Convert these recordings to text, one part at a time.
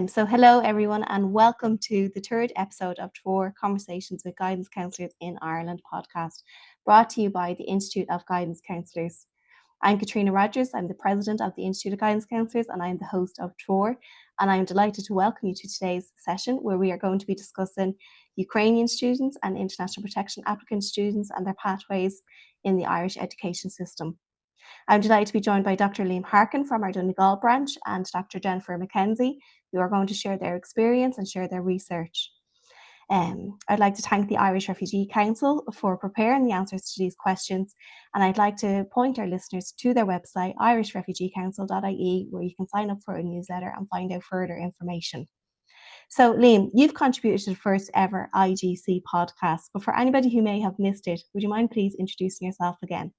So hello everyone and welcome to the third episode of Treoir Conversations with Guidance Counsellors in Ireland podcast, brought to you by the Institute of Guidance Counsellors. I'm Catríona Rodgers, I'm the President of the Institute of Guidance Counsellors and I'm the host of Treoir, and I'm delighted to welcome you to today's session where we are going to be discussing Ukrainian students and International Protection Applicant students and their pathways in the Irish education system. I'm delighted to be joined by Dr. Liam Harkin from our Donegal branch and Dr. Jennifer McKenzie, who are going to share their experience and share their research. I'd like to thank the Irish Refugee Council for preparing the answers to these questions, and I'd like to point our listeners to their website, irishrefugeecouncil.ie, where you can sign up for a newsletter and find out further information. So, Liam, you've contributed to the first ever IGC podcast, but for anybody who may have missed it, would you mind please introducing yourself again?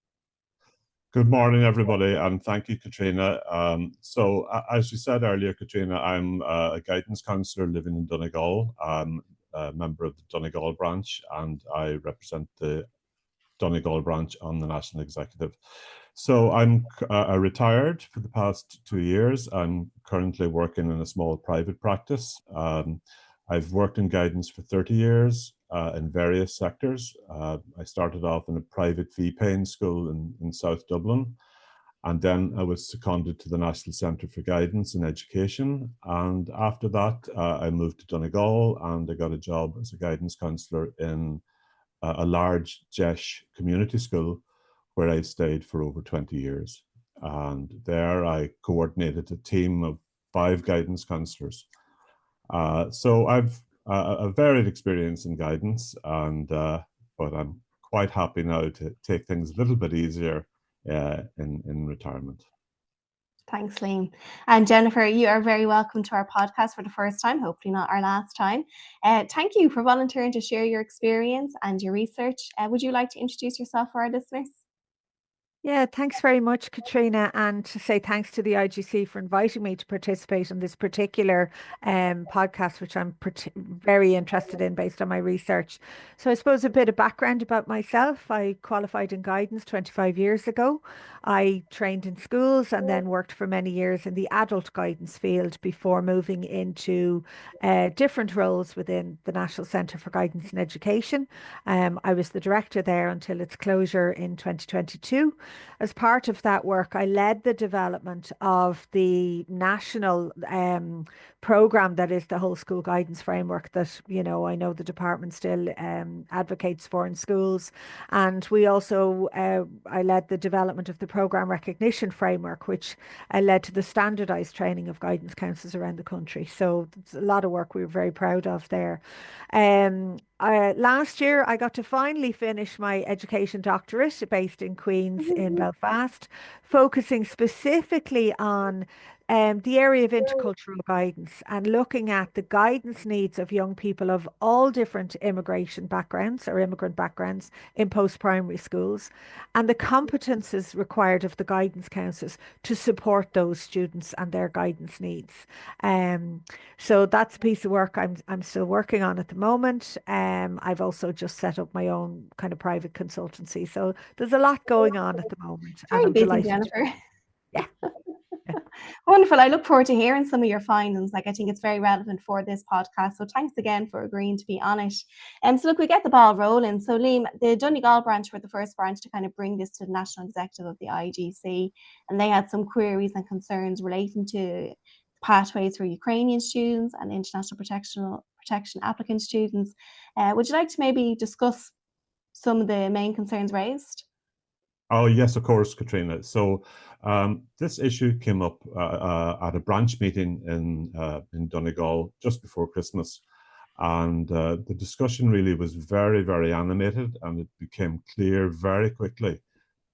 Good morning, everybody, and thank you, Catríona. As you said earlier, Catríona, I'm a guidance counsellor living in Donegal. I'm a member of the Donegal branch, and I represent the Donegal branch on the National Executive. So I'm retired for the past 2 years. I'm currently working in a small private practice. I've worked in guidance for 30 years. In various sectors. I started off in a private fee-paying school in South Dublin, and then I was seconded to the National Centre for Guidance and Education. And after that, I moved to Donegal and I got a job as a guidance counsellor in a large JESH community school where I stayed for over 20 years. And there I coordinated a team of 5 guidance counsellors. So I've a varied experience in guidance, and but I'm quite happy now to take things a little bit easier in retirement. Thanks, Liam. And Jennifer, you are very welcome to our podcast for the first time, hopefully not our last time. Thank you for volunteering to share your experience and your research. Would you like to introduce yourself for our listeners? Yeah, thanks very much, Catríona, and to say thanks to the IGC for inviting me to participate in this particular podcast, which I'm very interested in based on my research. So I suppose a bit of background about myself. I qualified in guidance 25 years ago. I trained in schools and then worked for many years in the adult guidance field before moving into different roles within the National Centre for Guidance and Education. I was the director there until its closure in 2022. As part of that work, I led the development of the national programme that is the whole school guidance framework that, you know, I know the department still advocates for in schools. And we also, I led the development of the programme recognition framework, which led to the standardised training of guidance counsellors around the country. So it's a lot of work we were very proud of there. Last year, I got to finally finish my education doctorate based in Queen's in Belfast, focusing specifically on the area of intercultural guidance and looking at the guidance needs of young people of all different immigration backgrounds or immigrant backgrounds in post-primary schools, and the competences required of the guidance counsellors to support those students and their guidance needs. So that's a piece of work I'm still working on at the moment. I've also just set up my own kind of private consultancy. So there's a lot going on at the moment. Very and I'm busy, delighted. Jennifer. Yeah. Wonderful. I look forward to hearing some of your findings. I think it's very relevant for this podcast. So thanks again for agreeing to be on it. So look, we get the ball rolling. So Liam, the Donegal branch were the first branch to kind of bring this to the National Executive of the IGC, and they had some queries and concerns relating to pathways for Ukrainian students and International Protection Applicant students. Would you like to maybe discuss some of the main concerns raised? Oh, yes, of course, Catríona. So this issue came up at a branch meeting in Donegal just before Christmas. And the discussion really was very, very animated, and it became clear very quickly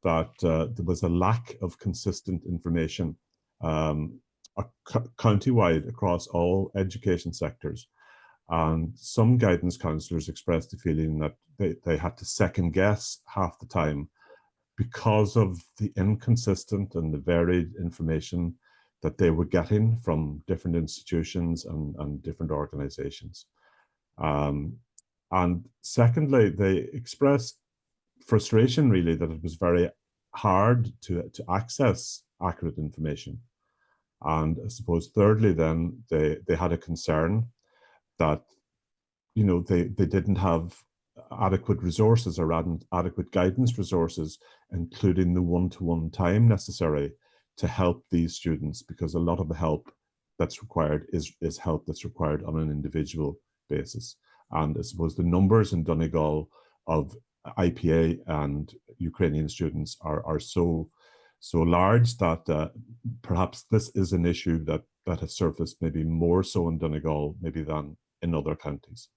that there was a lack of consistent information countywide across all education sectors. And some guidance counsellors expressed the feeling that they had to second guess half the time because of the inconsistent and the varied information that they were getting from different institutions and different organizations. And secondly, they expressed frustration really that it was very hard to access accurate information. And I suppose thirdly, then they had a concern that, you know, they didn't have adequate resources or adequate guidance resources, including the one-to-one time necessary to help these students, because a lot of the help that's required is help that's required on an individual basis. And I suppose the numbers in Donegal of IPA and Ukrainian students are so large that perhaps this is an issue that has surfaced maybe more so in Donegal maybe than in other counties.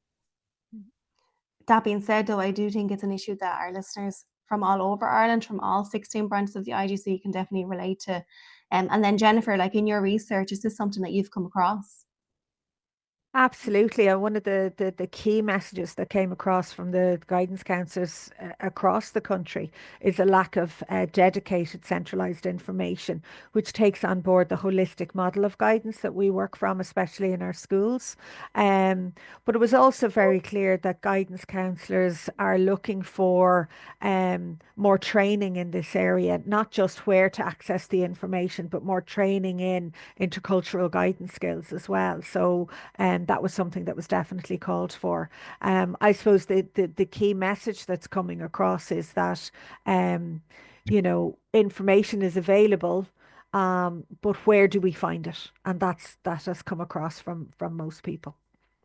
That being said, though, I do think it's an issue that our listeners from all over Ireland, from all 16 branches of the IGC, can definitely relate to. And then Jennifer, like in your research, is this something that you've come across? Absolutely. And one of the key messages that came across from the guidance counsellors across the country is a lack of dedicated centralised information, which takes on board the holistic model of guidance that we work from, especially in our schools. But it was also very clear that guidance counsellors are looking for more training in this area, not just where to access the information, but more training in intercultural guidance skills as well. So that was something that was definitely called for. I suppose the key message that's coming across is that, you know, information is available, but where do we find it? And that has come across from most people.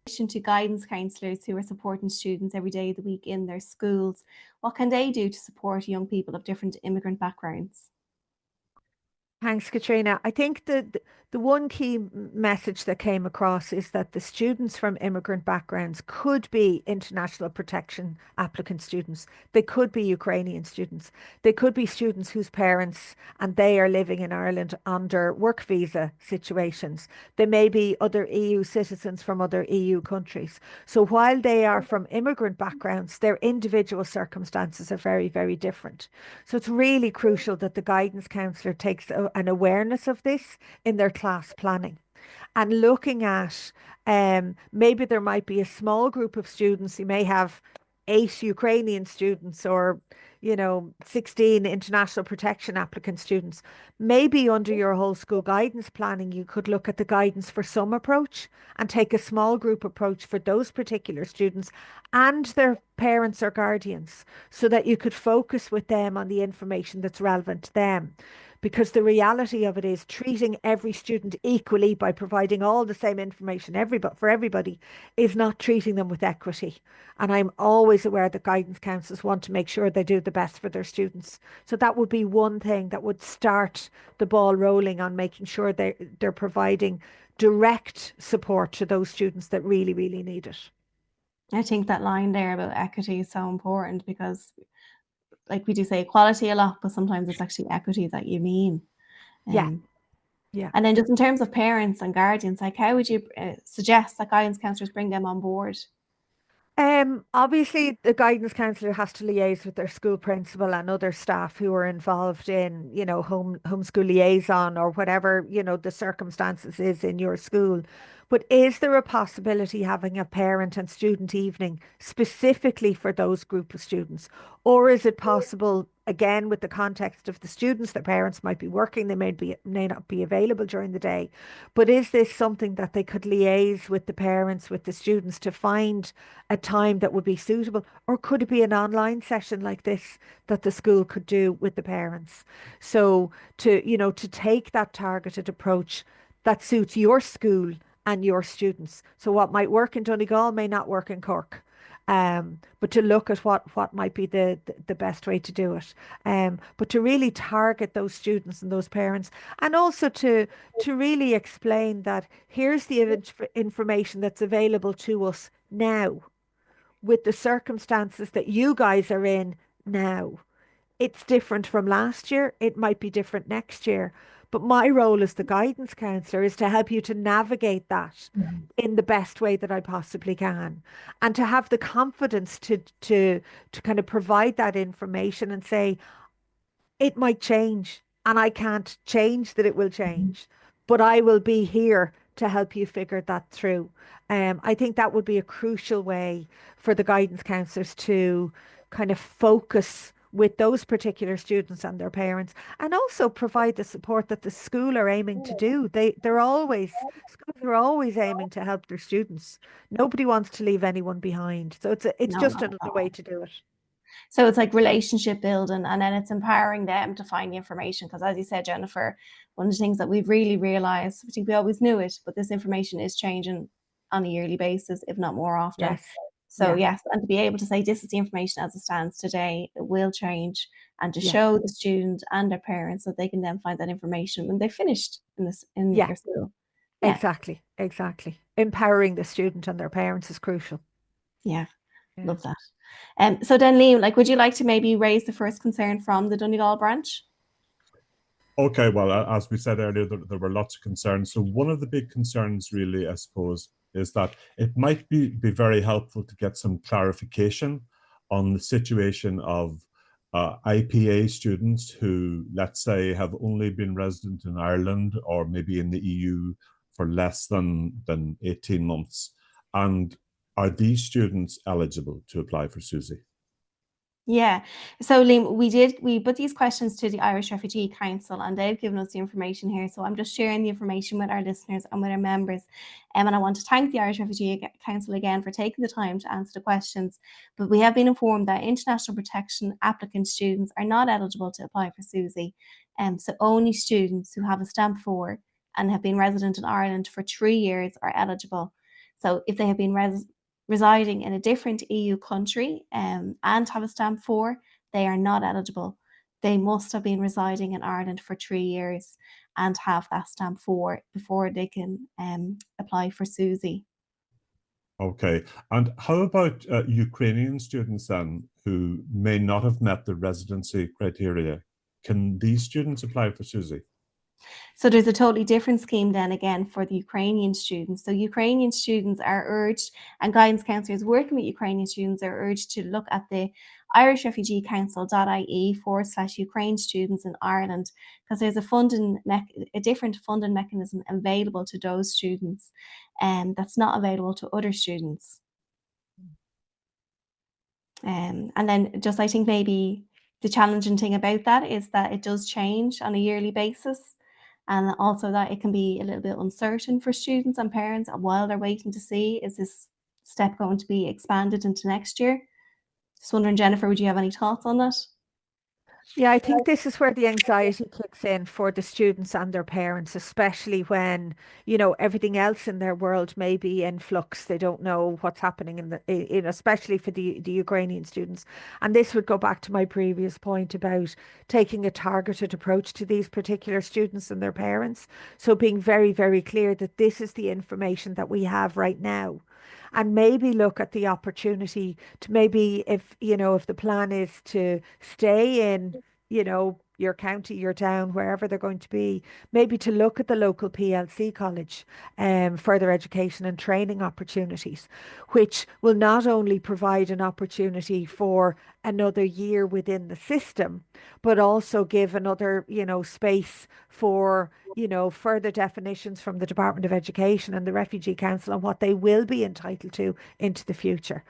To guidance counsellors who are supporting students every day of the week in their schools, what can they do to support young people of different immigrant backgrounds? Thanks, Katrina. I think the one key message that came across is that the students from immigrant backgrounds could be international protection applicant students. They could be Ukrainian students. They could be students whose parents and they are living in Ireland under work visa situations. They may be other EU citizens from other EU countries. So while they are from immigrant backgrounds, their individual circumstances are very, very different. So it's really crucial that the guidance counsellor takes an awareness of this in their class planning and looking at maybe there might be a small group of students. You may have 8 Ukrainian students or 16 international protection applicant students. Maybe under your whole school guidance planning, you could look at the guidance for some approach and take a small group approach for those particular students and their parents or guardians so that you could focus with them on the information that's relevant to them. Because the reality of it is treating every student equally by providing all the same information for everybody is not treating them with equity. And I'm always aware that guidance counsellors want to make sure they do the best for their students. So that would be one thing that would start the ball rolling on making sure they're providing direct support to those students that really, really need it. I think that line there about equity is so important because, like, we do say equality a lot, but sometimes it's actually equity that you mean. Yeah. And then just in terms of parents and guardians, like how would you suggest that guidance counsellors bring them on board? Obviously, the guidance counsellor has to liaise with their school principal and other staff who are involved in, homeschool liaison or whatever, the circumstances is in your school. But is there a possibility having a parent and student evening specifically for those group of students? Or is it possible, again, with the context of the students, their parents might be working, they may not be available during the day. But is this something that they could liaise with the parents, with the students to find a time that would be suitable? Or could it be an online session like this that the school could do with the parents? So to take that targeted approach that suits your school and your students. So what might work in Donegal may not work in Cork. But to look at what might be the best way to do it. But to really target those students and those parents, and also to really explain that here's the information that's available to us now, with the circumstances that you guys are in now. It's different from last year. It might be different next year. But my role as the guidance counsellor is to help you to navigate that in the best way that I possibly can, and to have the confidence to kind of provide that information and say, it might change and I can't change that it will change, but I will be here to help you figure that through. I think that would be a crucial way for the guidance counsellors to kind of focus with those particular students and their parents, and also provide the support that the school are aiming to do. Schools are always aiming to help their students. Nobody wants to leave anyone behind. So it's No, just not at another all. way to do it. So it's like relationship building, and then it's empowering them to find the information. Because as you said, Jennifer, one of the things that we've really realized, I think we always knew it, but this information is changing on a yearly basis, if not more often. Yes. So Yeah. yes, and to be able to say this is the information as it stands today, it will change, and to Yeah. show the student and their parents that they can then find that information when they're finished in Yeah. their school. Yeah. Exactly. Empowering the student and their parents is crucial. Yeah. Love that. So then, Liam, like, would you like to maybe raise the first concern from the Donegal branch? Okay, well, as we said earlier, there were lots of concerns. So one of the big concerns really, I suppose, is that it might be very helpful to get some clarification on the situation of IPA students who, let's say, have only been resident in Ireland or maybe in the EU for less than 18 months. And are these students eligible to apply for SUSI? Yeah. So Liam, we put these questions to the Irish Refugee Council, and they've given us the information here. So I'm just sharing the information with our listeners and with our members. And I want to thank the Irish Refugee Council again for taking the time to answer the questions. But we have been informed that international protection applicant students are not eligible to apply for SUSI. So only students who have a stamp 4 and have been resident in Ireland for 3 years are eligible. So if they have been residing in a different EU country and have a stamp 4, they are not eligible. They must have been residing in Ireland for 3 years and have that stamp 4 before they can apply for SUSI. Okay, and how about Ukrainian students then who may not have met the residency criteria? Can these students apply for SUSI? So there's a totally different scheme then again for the Ukrainian students. So Ukrainian students are urged, and guidance counsellors working with Ukrainian students are urged to look at the irishrefugeecouncil.ie/Ukraine students in Ireland, because there's a different funding mechanism available to those students that's not available to other students. And then just I think maybe the challenging thing about that is that it does change on a yearly basis. And also that it can be a little bit uncertain for students and parents while they're waiting to see, is this step going to be expanded into next year? Just wondering, Jennifer, would you have any thoughts on that? Yeah, I think this is where the anxiety kicks in for the students and their parents, especially when, everything else in their world may be in flux. They don't know what's happening especially for the Ukrainian students. And this would go back to my previous point about taking a targeted approach to these particular students and their parents. So being very, very clear that this is the information that we have right now. And maybe look at the opportunity to maybe if the plan is to stay in, your county, your town, wherever they're going to be, maybe to look at the local PLC college, further education and training opportunities, which will not only provide an opportunity for another year within the system, but also give another, space for, further definitions from the Department of Education and the Refugee Council on what they will be entitled to into the future.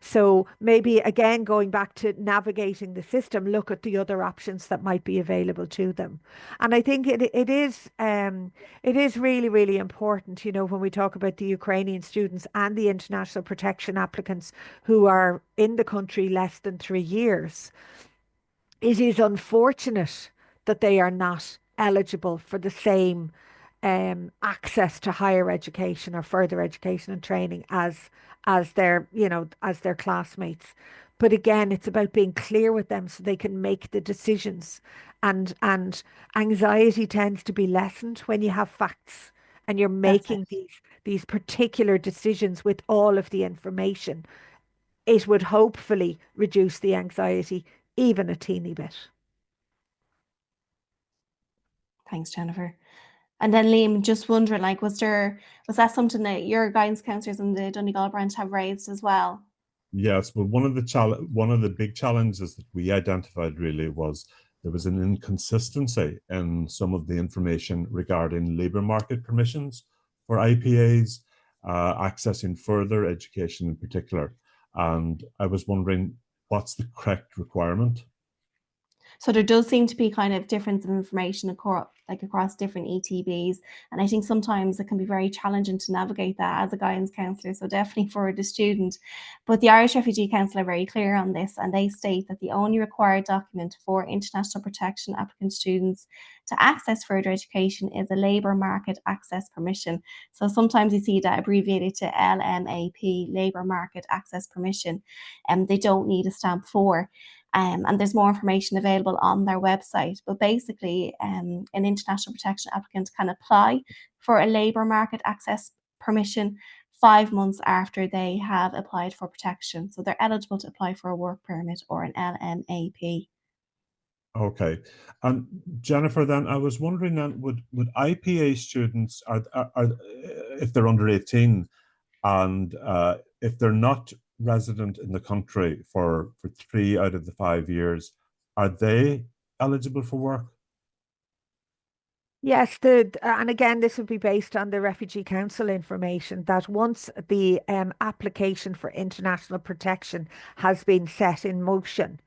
So maybe again, going back to navigating the system, look at the other options that might be available to them. And I think it is really, really important, when we talk about the Ukrainian students and the international protection applicants who are in the country less than 3 years. It is unfortunate that they are not eligible for the same access to higher education or further education and training as their classmates. But again, it's about being clear with them so they can make the decisions. And anxiety tends to be lessened when you have facts and you're making these particular decisions with all of the information. It would hopefully reduce the anxiety even a teeny bit. Thanks, Jennifer. And then Liam, just wondering, was that something that your guidance counsellors in the Donegal branch have raised as well? Yes, well, one of the big challenges that we identified really was there was an inconsistency in some of the information regarding labour market permissions for IPAs, accessing further education in particular. And I was wondering, what's the correct requirement? So there does seem to be kind of difference of information across different ETBs. And I think sometimes it can be very challenging to navigate that as a guidance counsellor. So definitely for the student. But the Irish Refugee Council are very clear on this, and they state that the only required document for international protection applicant students to access further education is a labour market access permission. So sometimes you see that abbreviated to LMAP, labour market access permission, and they don't need a stamp 4. And there's more information available on their website. But basically, an international protection applicant can apply for a labour market access permission 5 months after they have applied for protection. So they're eligible to apply for a work permit or an LMAP. Okay. And Jennifer, then I was wondering then, would IPA students, are if they're under 18 and if they're not resident in the country for 3 out of the 5 years, are they eligible for work? Yes, and again, this would be based on the Refugee Council information that once the application for international protection has been set in motion,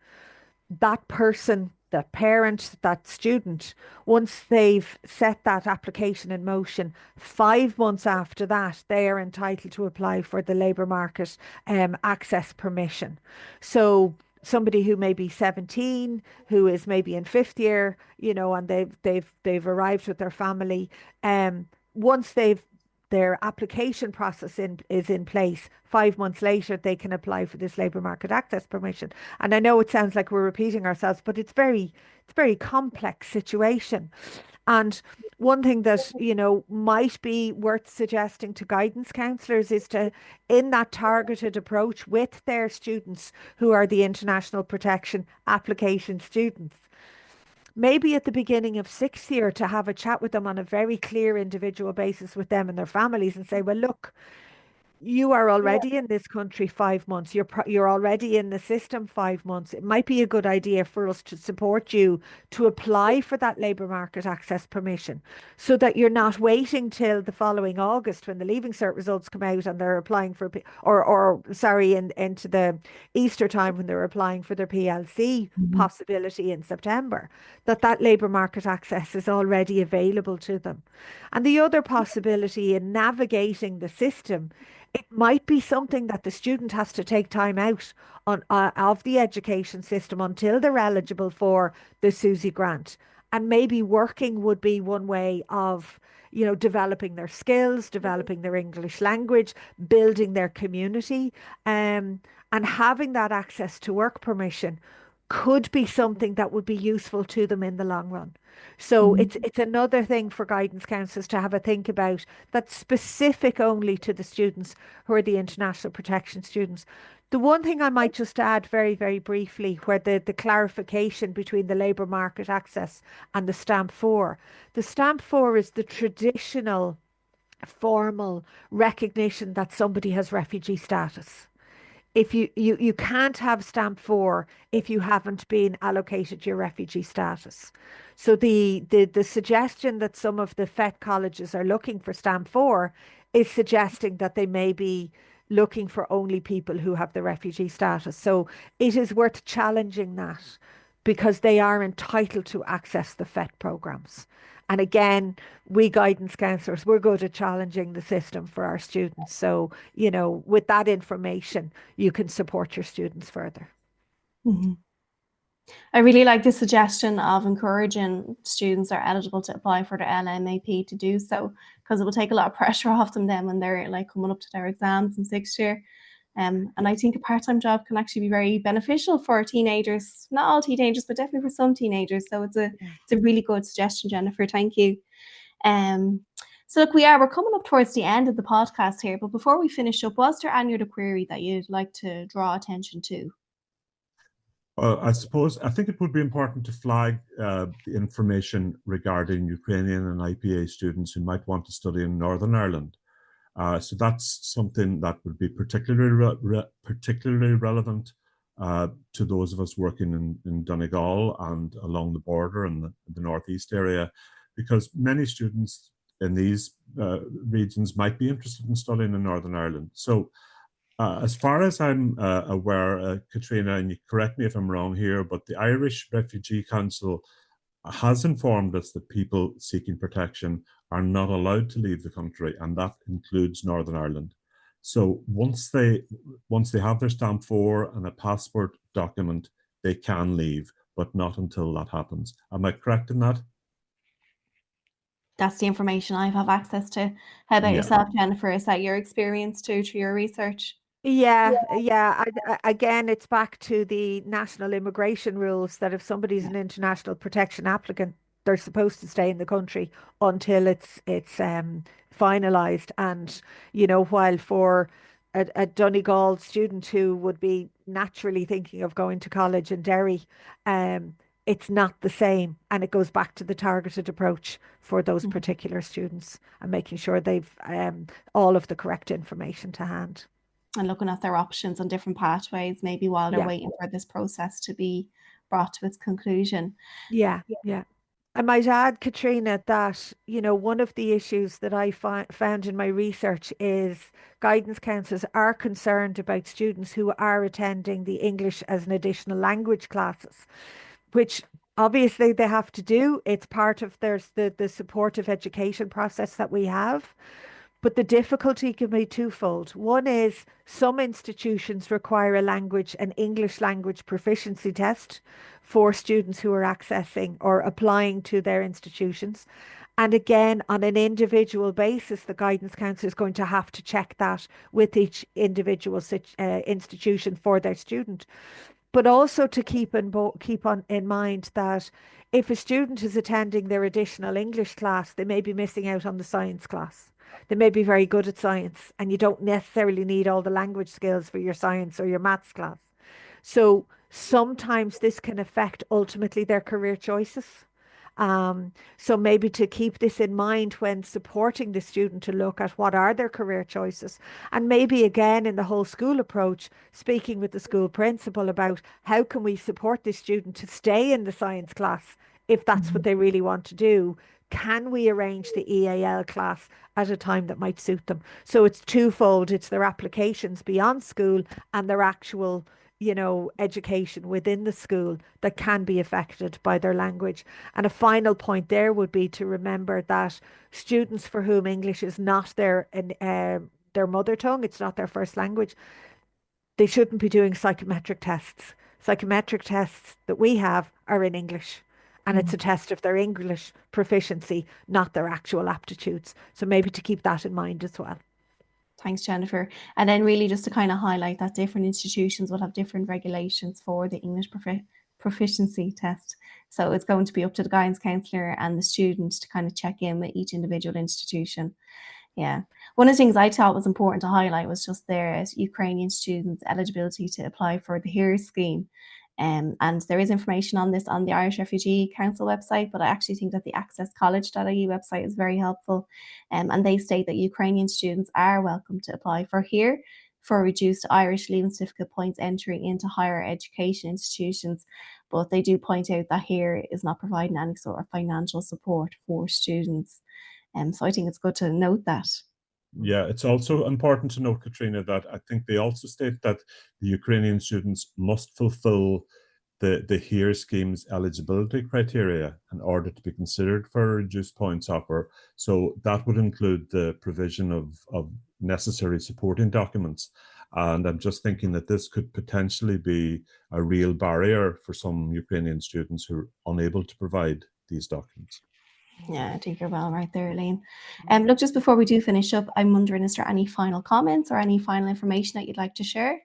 that person, that parent, that student, once they've set that application in motion, 5 months after that, they are entitled to apply for the labour market access permission. So somebody who may be 17, who is maybe in 5th year, and they've arrived with their family, once their application process is in place, 5 months later, they can apply for this labour market access permission. And I know it sounds like we're repeating ourselves, but it's very complex situation. And one thing that, might be worth suggesting to guidance counsellors is to, in that targeted approach with their students who are the international protection application students, maybe at the beginning of 6th year, to have a chat with them on a very clear individual basis with them and their families and say, well, look, you are already in this country 5 months. You're already in the system 5 months. It might be a good idea for us to support you to apply for that labour market access permission, so that you're not waiting till the following August when the Leaving Cert results come out and they're applying for, into the Easter time when they're applying for their PLC possibility in September, that labour market access is already available to them. And the other possibility in navigating the system, it might be something that the student has to take time out of the education system until they're eligible for the SUSI grant. And maybe working would be one way of, developing their skills, developing their English language, building their community, and having that access to work permission could be something that would be useful to them in the long run. So it's another thing for guidance counsellors to have a think about, that's specific only to the students who are the international protection students. The one thing I might just add very, very briefly, where the clarification between the labour market access and the stamp 4. The stamp 4 is the traditional formal recognition that somebody has refugee status. If you can't have stamp 4 if you haven't been allocated your refugee status. So the suggestion that some of the FET colleges are looking for stamp 4 is suggesting that they may be looking for only people who have the refugee status. So it is worth challenging that, because they are entitled to access the FET programs. And again, we guidance counsellors, we're good at challenging the system for our students. So, with that information, you can support your students further. I really like the suggestion of encouraging students that are eligible to apply for their LMAP to do so, because it will take a lot of pressure off them then when they're coming up to their exams in 6th year. And I think a part-time job can actually be very beneficial for teenagers, not all teenagers, but definitely for some teenagers. So it's a really good suggestion, Jennifer. Thank you. So look, we're coming up towards the end of the podcast here, but before we finish up, was there any other query that you'd like to draw attention to? I think it would be important to flag the information regarding Ukrainian and IPA students who might want to study in Northern Ireland. So that's something that would be particularly relevant to those of us working in Donegal and along the border and the northeast area, because many students in these regions might be interested in studying in Northern Ireland. So As far as I'm aware, Katrina, and you correct me if I'm wrong here, but the Irish Refugee Council has informed us that people seeking protection are not allowed to leave the country, and that includes Northern Ireland. So once they have their stamp 4 and a passport document, they can leave, but not until that happens. Am I correct in that? That's the information I have access to. How about yourself, Jennifer? Is that your experience too, through your research? Yeah. Again, it's back to the national immigration rules that if somebody's an international protection applicant, they're supposed to stay in the country until it's finalised. And while for a Donegal student who would be naturally thinking of going to college in Derry, it's not the same, and it goes back to the targeted approach for those particular students and making sure they've all of the correct information to hand. And looking at their options on different pathways, maybe while they're waiting for this process to be brought to its conclusion. Yeah. I might add, Katrina, that one of the issues that I found in my research is guidance counsellors are concerned about students who are attending the English as an additional language classes, which obviously they have to do. It's part of the supportive education process that we have. But the difficulty can be twofold. One is some institutions require an English language proficiency test for students who are accessing or applying to their institutions. And again, on an individual basis, the guidance counsellor is going to have to check that with each individual institution for their student. But also to keep in mind that if a student is attending their additional English class, they may be missing out on the science class. They may be very good at science, and you don't necessarily need all the language skills for your science or your maths class. So sometimes this can affect ultimately their career choices. So maybe to keep this in mind when supporting the student to look at what are their career choices, and maybe again in the whole school approach, speaking with the school principal about how can we support this student to stay in the science class if that's what they really want to do. Can we arrange the EAL class at a time that might suit them? So it's twofold. It's their applications beyond school and their actual education within the school that can be affected by their language. And a final point there would be to remember that students for whom English is not their mother tongue, it's not their first language, they shouldn't be doing psychometric tests. Psychometric tests that we have are in English. And it's a test of their English proficiency, not their actual aptitudes. So maybe to keep that in mind as well. Thanks, Jennifer. And then really just to kind of highlight that different institutions will have different regulations for the English proficiency test. So it's going to be up to the guidance counsellor and the student to kind of check in with each individual institution. Yeah. One of the things I thought was important to highlight was just their Ukrainian students' eligibility to apply for the HERE scheme. And there is information on this on the Irish Refugee Council website, but I actually think that the accesscollege.ie website is very helpful. And they state that Ukrainian students are welcome to apply for HERE for reduced Irish Leaving Certificate points entry into higher education institutions. But they do point out that HERE is not providing any sort of financial support for students. So I think it's good to note that. Yeah, it's also important to note, Katrina, that I think they also state that the Ukrainian students must fulfill the HERE scheme's eligibility criteria in order to be considered for a reduced points offer. So that would include the provision of necessary supporting documents. And I'm just thinking that this could potentially be a real barrier for some Ukrainian students who are unable to provide these documents. Yeah, I think you're well right there, Elaine. Look, just before we do finish up, I'm wondering, is there any final comments or any final information that you'd like to share?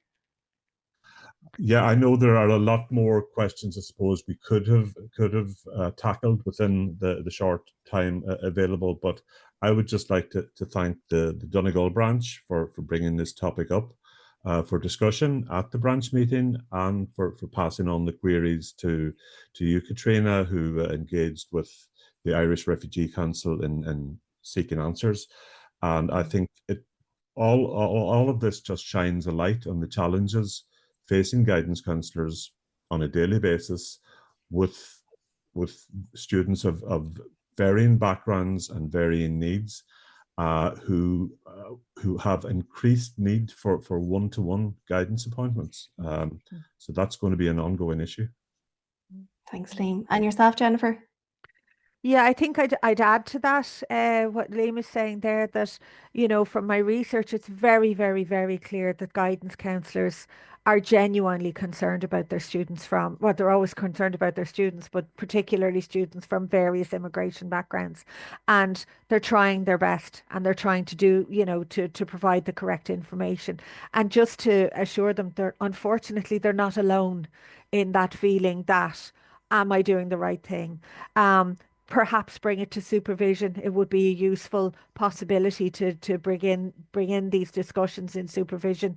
Yeah, I know there are a lot more questions I suppose we could have tackled within the short time available, but I would just like to thank the Donegal branch for bringing this topic up for discussion at the branch meeting, and for passing on the queries to you, Katrina, who engaged with the Irish Refugee Council in seeking answers. And I think all of this just shines a light on the challenges facing guidance counsellors on a daily basis with students of varying backgrounds and varying needs, who who have increased need for one-to-one guidance appointments. So that's going to be an ongoing issue. Thanks, Liam. And yourself, Jennifer? Yeah, I think I'd add to that what Liam is saying there, that, you know, from my research, it's very, very, very clear that guidance counsellors are genuinely concerned about their students from, well, they're always concerned about their students, but particularly students from various immigration backgrounds. And they're trying their best, and they're trying to do, you know, to provide the correct information. And just to assure them, unfortunately, they're not alone in that feeling that, am I doing the right thing? Perhaps bring it to supervision. It would be a useful possibility to bring in these discussions in supervision,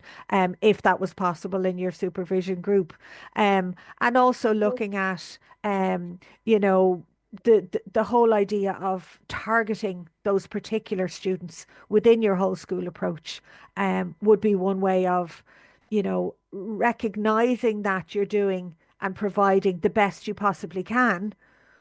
if that was possible in your supervision group, and also looking at you know, the whole idea of targeting those particular students within your whole school approach would be one way of, you know, recognizing that you're doing and providing the best you possibly can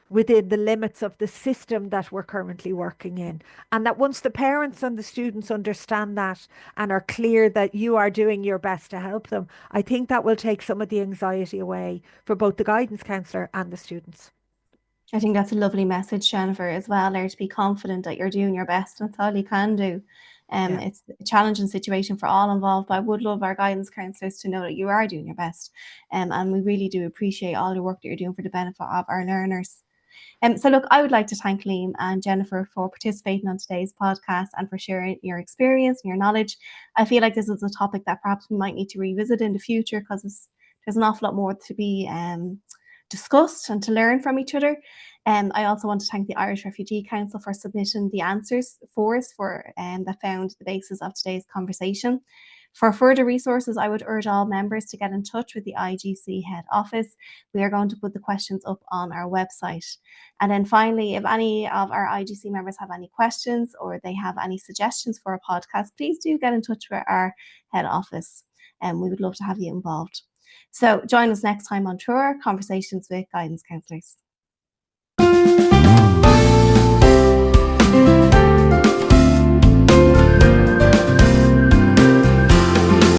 within the limits of the system that we're currently working in. And that once the parents and the students understand that and are clear that you are doing your best to help them, I think that will take some of the anxiety away for both the guidance counsellor and the students. I think that's a lovely message, Jennifer, as well, there, to be confident that you're doing your best. That's all you can do. It's a challenging situation for all involved, but I would love our guidance counsellors to know that you are doing your best. And we really do appreciate all the work that you're doing for the benefit of our learners. So look, I would like to thank Liam and Jennifer for participating on today's podcast and for sharing your experience and your knowledge. I feel like this is a topic that perhaps we might need to revisit in the future, because there's an awful lot more to be discussed and to learn from each other. I also want to thank the Irish Refugee Council for submitting the answers for us that found the basis of today's conversation. For further resources, I would urge all members to get in touch with the IGC head office. We are going to put the questions up on our website. And then finally, if any of our IGC members have any questions or they have any suggestions for a podcast, please do get in touch with our head office, and we would love to have you involved. So join us next time on Treoir Conversations with Guidance Counsellors.